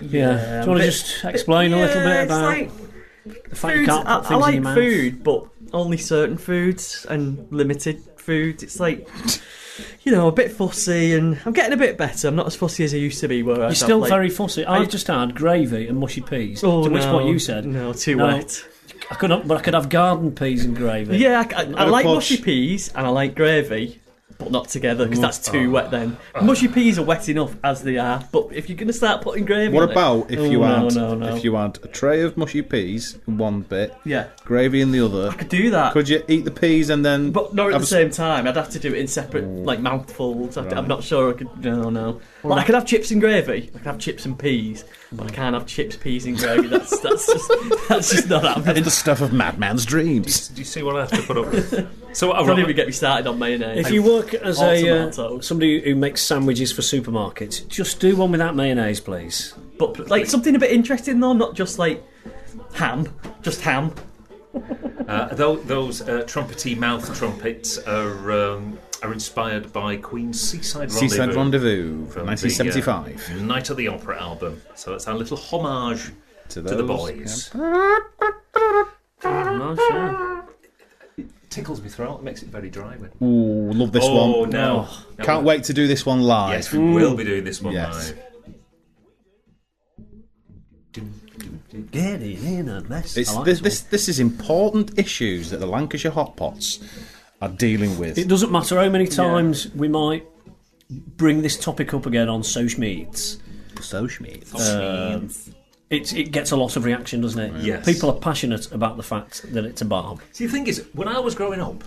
Yeah. Do you want to just explain a little bit it's about like the fact you foods. can't put I things in like your mouth? food, but only certain foods and limited foods. It's like a bit fussy, and I'm getting a bit better. I'm not as fussy as I used to be. You're still very fussy. I've just had gravy and mushy peas. Oh, to which point you said, no, too wet. I could have garden peas and gravy. Yeah, I like mushy peas and I like gravy, but not together because that's too wet then. Mushy peas are wet enough as they are, but if you're going to start putting gravy What on about if you had no. if you had a tray of mushy peas in one bit, Yeah. gravy in the other? I could do that. Could you eat the peas and then? But not at the same time. I'd have to do it in separate, mouthfuls. I'm not sure I could. No. Well, I could have chips and gravy. I could have chips and peas, but I can't have chips, peas, and gravy. That's just not happening. That's the stuff of madman's dreams. Do you see what I have to put up with? So Don't even get me started on mayonnaise. If you work as tomatoes. somebody who makes sandwiches for supermarkets, just do one without mayonnaise, please. But something a bit interesting though, not just ham, just ham. Those trumpety mouth trumpets are inspired by Queen's Seaside Rendezvous. Seaside Rendezvous from 1975. The Night of the Opera album. So it's our little homage to the boys. It tickles me throat. It makes it very dry. Ooh, love this one. Oh, no. Can't wait to do this one live. Yes, we will be doing this one live. Get it in and let's. This is important issues that the Lancashire Hotpots are dealing with. It doesn't matter how many times we might bring this topic up again on social medias. It gets a lot of reaction, doesn't it? Yes. People are passionate about the fact that it's a barb. See, the thing is, when I was growing up,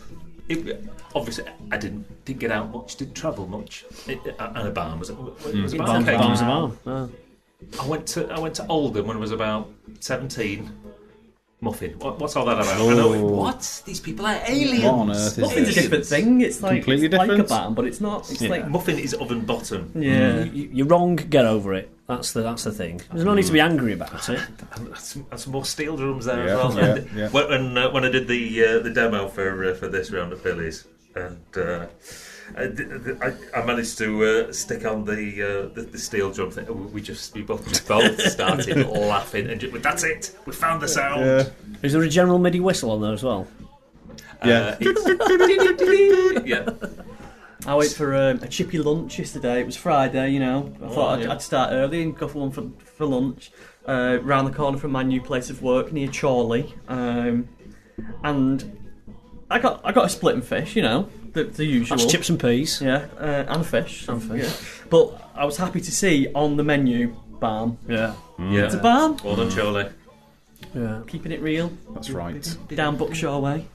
obviously I didn't get out much, didn't travel much, and a barn was a barn. Barn's a barn. Oh. I went to Oldham when I was about 17. Muffin. What's all that about? Oh. I know, what? These people are aliens. What on earth is Muffin's a different thing. It's completely it's like different. a barn, but it's not. It's like Muffin is oven bottom. yeah. You're wrong. Get over it. That's the thing. There's no need to be angry about it. And some more steel drums there Yeah, as well. yeah. When I did the demo for this round at Billy's, and I managed to stick on the steel drum thing. We both started laughing, and that's it. We found the sound. Yeah. Is there a general MIDI whistle on there as well? Yeah. Yeah. I went for a chippy lunch yesterday. It was Friday, I thought I'd start early and go for one for lunch round the corner from my new place of work near Chorley, and I got a split and fish, the usual. That's chips and peas. Yeah, and fish. Yeah. But I was happy to see on the menu barm. Yeah. Yeah. It's a barm. Well done, Charlie. Yeah. Keeping it real. That's right. Down Buckshaw way.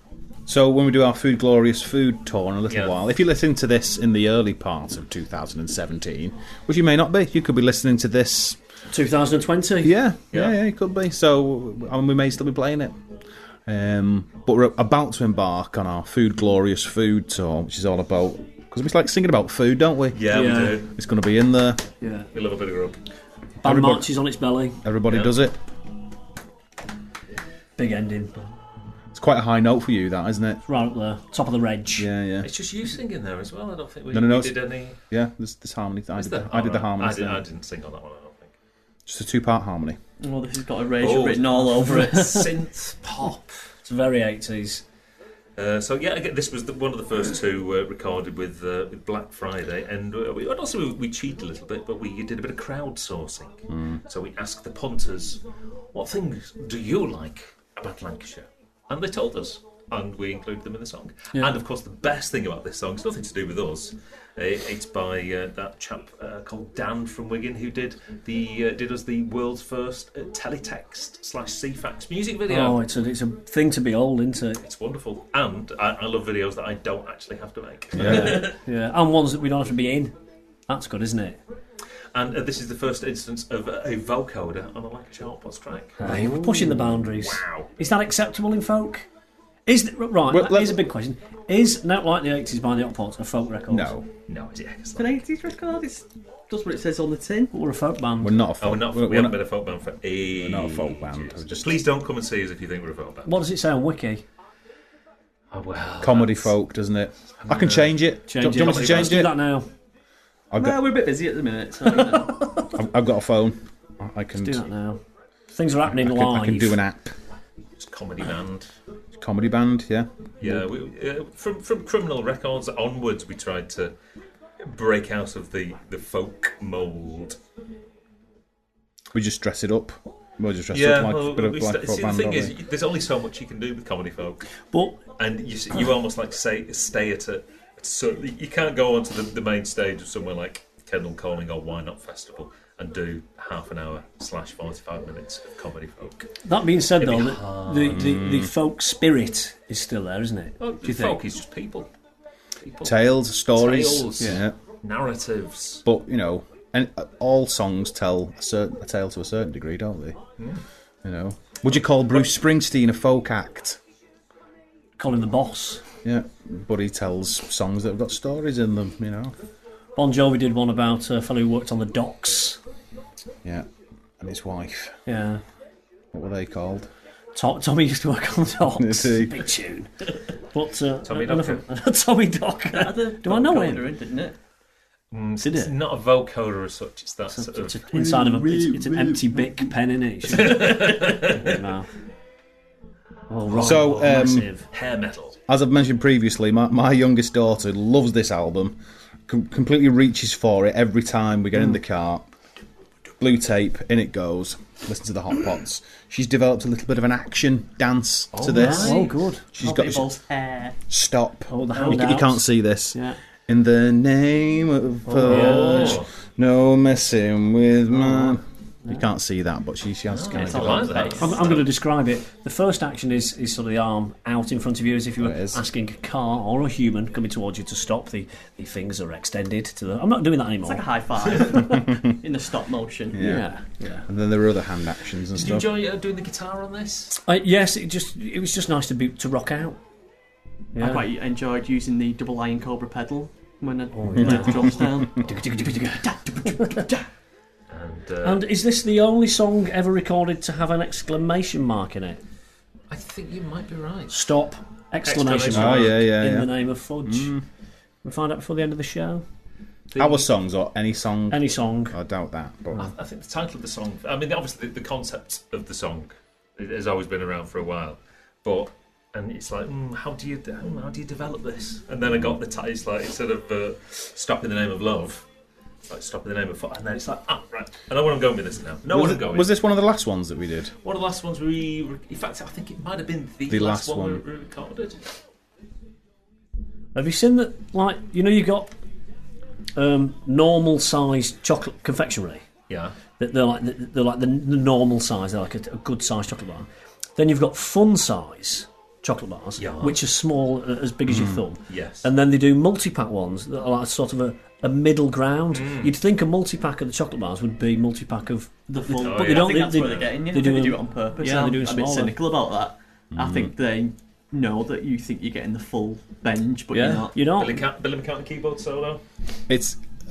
So when we do our Food Glorious Food tour in a little while, if you're listening to this in the early part of 2017, which you may not be, you could be listening to this 2020. Yeah, it could be. So we may still be playing it. But we're about to embark on our Food Glorious Food tour, which is all about, because we like singing about food, don't we? Yeah, we do. It's going to be in there. Yeah. We love a bit of grub. Band marches on its belly. Everybody does it. Big ending. It's quite a high note for you, that, isn't it? Right up there, top of the reg. Yeah. It's just you singing there as well. I don't think we did any. Yeah, there's harmony. I did the harmony. I didn't sing on that one, I don't think. Just a 2-part harmony. Oh, this has got erasure written all over it. Synth pop. It's very 80s. Again, this was one of the first two recorded with Black Friday, and we cheated a little bit, but we did a bit of crowdsourcing. So we asked the punters, "What things do you like about Lancashire?" And they told us, and we included them in the song. Yeah. And of course, the best thing about this song is nothing to do with us. It's by that chap called Dan from Wigan, who did us the world's first teletext/CFAX music video. Oh, it's a thing to behold, isn't it? It's wonderful, and I love videos that I don't actually have to make. Yeah. Yeah, and ones that we don't have to be in. That's good, isn't it? And this is the first instance of a vocoder on a Lancashire Hotpots track. Hey, we're pushing the boundaries. Wow. Is that acceptable in folk? Here's a big question. Is Not Like the 80s by the Hotpots a folk record? No, it's It's an 80s record. It's just what it says on the tin. We're a folk band. we're not a folk. we haven't been a folk band for ages. We're not a folk band. We're just Please don't come and see us if you think we're a folk band. What does it say on Wiki? Oh, well, comedy folk, doesn't it? I can change it. Do you want me to Let's change do it? that now. We're a bit busy at the minute. So, I've got a phone. I can Do that now. Things are happening live. I can do an app. It's comedy band. Comedy band, yeah. Yeah, from Criminal Records onwards, we tried to break out of the folk mould. We just dress it up. We'll just dress it up like a bit of like folk band. The thing is, there's only so much you can do with comedy folk. And you almost like stay at a certain... You can't go onto the main stage of somewhere like Kendal Calling or Why Not Festival and do half an hour / 45 minutes of comedy folk. That being said, though, the folk spirit is still there, isn't it? Oh, folk is just people. Tales, stories, narratives. But and all songs tell a tale to a certain degree, don't they? Would you call Bruce Springsteen a folk act? Call him the boss. Yeah, but he tells songs that have got stories in them. Bon Jovi did one about a fellow who worked on the docks. Yeah, and his wife. Yeah. What were they called? Tommy used to work on the docks. Big tune. But Tommy Docker. Tommy Docker. Do I know him? Didn't it? It's not a vocoder as such. It's that sort of... Inside of it's an empty Bic pen in it. No. So, massive. Hair metal. As I've mentioned previously, my youngest daughter loves this album. Completely reaches for it every time we get in the car. Blue tape, in it goes. Listen to the Hotpots. She's developed a little bit of an action dance to this. Oh, good. She's got hair. Stop. Oh, the you handouts. can't see this. Yeah. In the name of Fudge, no messing with my... You can't see that, but she has kind of developed that. I'm going to describe it. The first action is sort of the arm out in front of you, as if you were asking a car or a human coming towards you to stop. The fingers are extended to the... I'm not doing that anymore. It's like a high five in the stop motion. Yeah. And then there are other hand actions and stuff. Did you enjoy doing the guitar on this? Yes, it was just nice to rock out. Yeah. I quite enjoyed using the double iron cobra pedal when I let the drums down. And is this the only song ever recorded to have an exclamation mark in it? I think you might be right. Stop! Exclamation mark. Oh, yeah. In the name of Fudge. We'll find out before the end of the show. Our songs or any song? Any song. I doubt that. But I think the title of the song... I mean, obviously, the concept of the song has always been around for a while. And it's like, how do you develop this? And then I got the title, it's like, instead of Stop in the Name of Love... Like Stop in the Name of Fudge, and then it's like, right. I know where I'm going with this now. Was this one of the last ones that we did? One of the last ones in fact, I think it might have been the last one we recorded. Have you seen that? Like, you got normal sized chocolate confectionery. Yeah. They're like the normal size. They're like a good sized chocolate bar. Then you've got fun size chocolate bars, which are small, as big as your thumb. Yes. And then they do multi-pack ones that are like sort of a middle ground. You'd think a multi-pack of the chocolate bars would be multi-pack of the full. But they don't. I think that's where they're getting you. They do it on purpose. Yeah, they do it I'm a smaller. bit cynical about that. I think they know that you think you're getting the full bench, but you're not. You're not. Billy McCartney keyboard solo.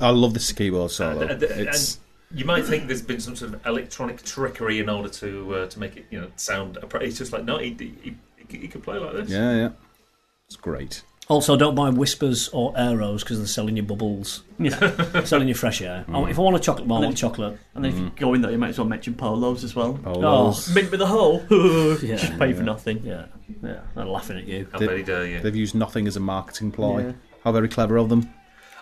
I love this keyboard solo. And you might think there's been some sort of electronic trickery in order to make it sound. It's just like no, he could play like this. Yeah. It's great. Also, don't buy Whispers or Aeros because they're selling you bubbles. Yeah. Selling you fresh air. If I want a chocolate bar, I want chocolate. And then if you go in there, you might as well mention polos as well. Polos. Mint with a hole. Just pay for nothing. Yeah. They're laughing at you. How very dare you. They've used nothing as a marketing ploy. Yeah. How very clever of them.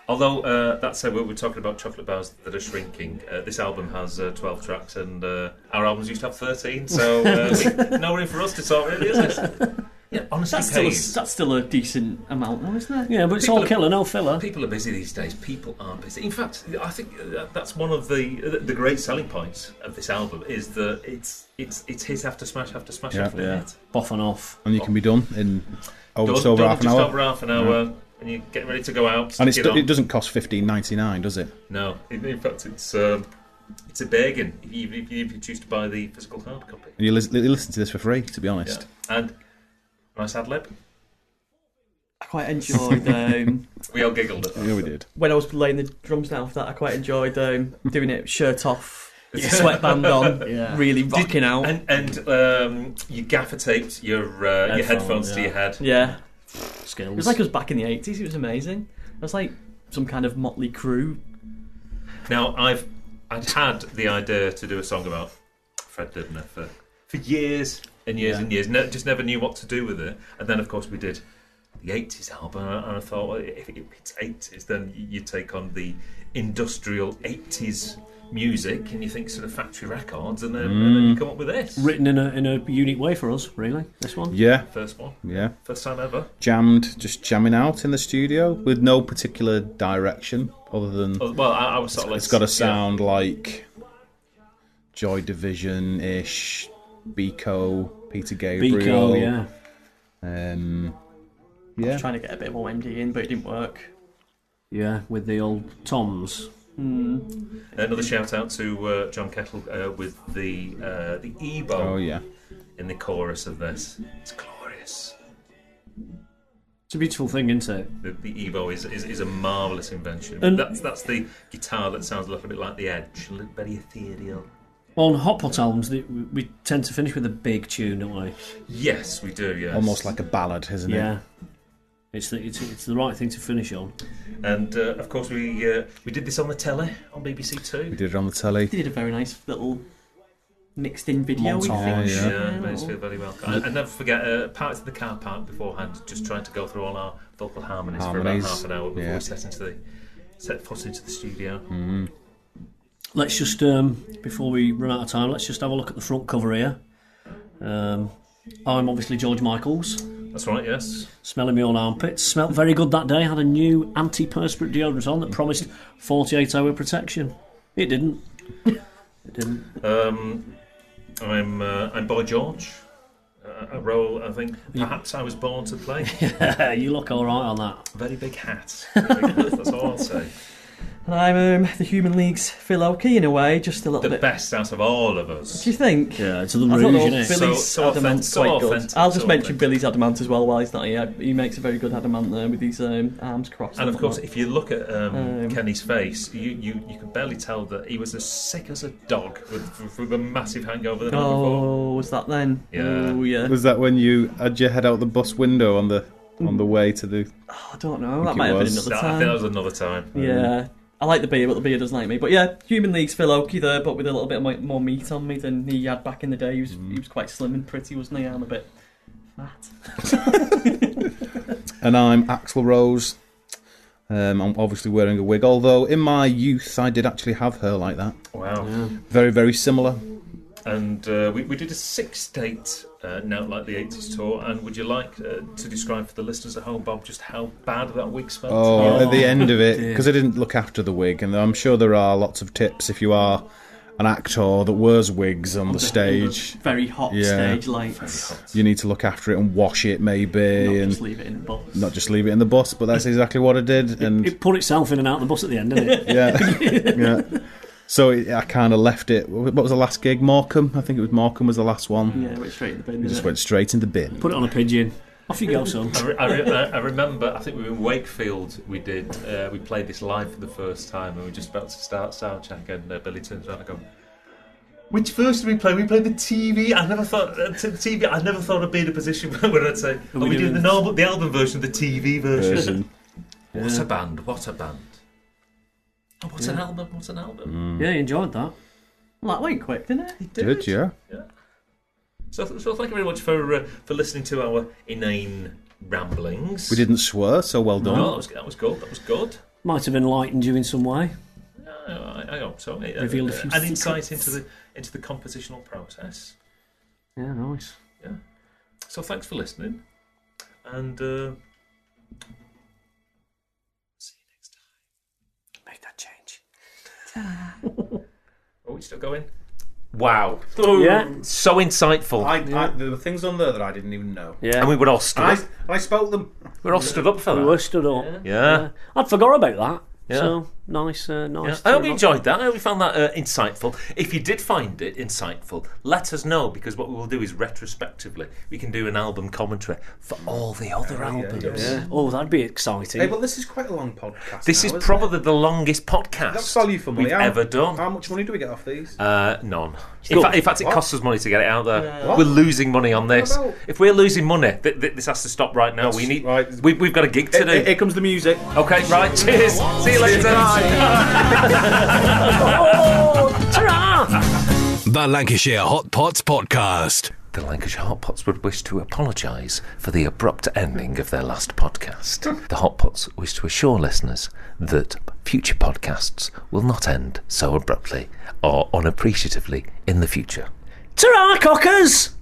Although, that said, we're talking about chocolate bars that are shrinking. This album has 12 tracks, and our albums used to have 13, so no room for us to talk, really, is it? Yeah, honestly, that's still a decent amount, though, isn't it? Yeah, but it's all killer, no filler. People are busy these days. People are busy. In fact, I think that's one of the great selling points of this album is that it's hit after smash after smash after hit. Off and off. And you can be done in just over half an hour. And you're getting ready to go out. And it doesn't cost $15.99, does it? No. In fact, it's a bargain if you choose to buy the physical hard copy. And you listen to this for free, to be honest. Yeah. And nice ad lib. I quite enjoyed... we all giggled at that. Yeah, we did. When I was laying the drums down for that, I quite enjoyed doing it shirt off, sweatband on, really rocking out. And you gaffer taped your headphones to your head. Yeah. Skills. It was like it was back in the 80s. It was amazing. It was like some kind of Motley Crue. Now I'd had the idea to do a song about Fred Dibner for years and years and years. Just never knew what to do with it. And then of course we did the 80s album, and I thought, well, if it's 80s, then you take on the industrial 80s music, and you think sort of factory records, and then you come up with this. Written in a unique way for us, really, this one. Yeah. First one. Yeah. First time ever. Just jamming out in the studio with no particular direction other than... Well, I was sort of like... It's got to sound like Joy Division-ish, Biko, Peter Gabriel. Biko, yeah. I was trying to get a bit of OMD in, but it didn't work. Yeah, with the old toms. Another shout out to John Kettle with the Ebo. Oh yeah. In the chorus of this, it's glorious. It's a beautiful thing, isn't it? The Ebo is a marvellous invention. And that's the guitar that sounds a little bit like the Edge, very ethereal. On Hotpot albums, we tend to finish with a big tune, don't we? Yes, we do. Yes, almost like a ballad, isn't it? Yeah. It's the right thing to finish on. And of course we did this on the telly on BBC Two. We did it on the telly. They did a very nice little mixed in video. Montage, made us feel very welcome. I never forget parts of the car park beforehand, just trying to go through all our vocal harmonies for about half an hour before we set foot into the studio. Let's just before we run out of time, let's just have a look at the front cover here. I'm obviously George Michaels. That's right, yes. Smelling my own armpits. Smelled very good that day. Had a new antiperspirant deodorant on that promised 48-hour protection. It didn't. I'm Boy George. A role I think perhaps I was born to play. Yeah, you look all right on that. Very big hat. That's all I'll say. And I'm the Human League's Phil Oakey in a way, just a little bit. The best out of all of us. Do you think? Yeah, it's a little rouge, isn't it? Billy's Adamant's quite good. I'll just mention Billy's Adamant as well while he's not here. He makes a very good Adamant there with his arms crossed. And of course, if you look at Kenny's face, you can barely tell that he was as sick as a dog with a massive hangover the night before. Was that then? Yeah. Oh, yeah. Was that when you had your head out the bus window on the way to the... Oh, I don't know. That might have been another time. I think that was another time. Yeah. I like the beer, but the beer doesn't like me. But yeah, Human League's Phil Oakey there, but with a little bit more meat on me than he had back in the day. He was quite slim and pretty, wasn't he? I'm a bit fat. And I'm Axl Rose. I'm obviously wearing a wig, although in my youth I did actually have hair like that. Wow. Yeah. Very, very similar. And we did a 6-date Note Like the 80s tour, and would you like to describe for the listeners at home, Bob, just how bad that wig smelled? Oh, at the end of it, because I didn't look after the wig, and I'm sure there are lots of tips if you are an actor that wears wigs on the stage. Very hot stage lights. You need to look after it and wash it, maybe. Not just leave it in the bus. Not just leave it in the bus, but that's exactly what I did. And it put itself in and out of the bus at the end, didn't it? Yeah. So I kind of left it. What was the last gig? Morecambe? I think it was Morecambe was the last one. Yeah, it went straight in the bin. It just went straight in the bin. Put it on a pigeon. Off you go, son. I remember, I think we were in Wakefield, we played this live for the first time, and we were just about to start soundcheck, and Billy turns around and goes, "Which version did we play? We played the TV. I never thought I'd be in a position where I'd say, are we doing the album version, the TV version? What a band! Oh, what's an album? Yeah, you enjoyed that. Well, that went quick, didn't it? It did, yeah. So thank you very much for listening to our inane ramblings. We didn't swear, so well done. No, that was good. Might have enlightened you in some way. I hope so. Revealed a few an insight secrets. into the compositional process. Yeah, nice. Yeah. So thanks for listening, and see you next time. Make that change. Are we still going? Wow. Yeah. So insightful. There were things on there that I didn't even know. Yeah. And we were all stood up. I spoke them. We were all stood up for that. We were stood up. Yeah. I'd forgot about that. Yeah. So nice. I hope you enjoyed that. I hope you found that insightful. If you did find it insightful, let us know, because what we will do is retrospectively we can do an album commentary for all the other albums. Yeah. Oh, that'd be exciting. Hey, but this is quite a long podcast. This is probably the longest podcast That's value for money. we've ever done. How much money do we get off these? None. In fact, it costs us money to get it out there. What? We're losing money on this. What about? If we're losing money, this has to stop right now. We've got a gig to do. Here comes the music. Okay, right. Cheers. See you later. The Lancashire Hotpots Podcast. The Lancashire Hotpots would wish to apologise for the abrupt ending of their last podcast. The Hotpots wish to assure listeners that future podcasts will not end so abruptly or unappreciatively in the future. Ta-ra, cockers!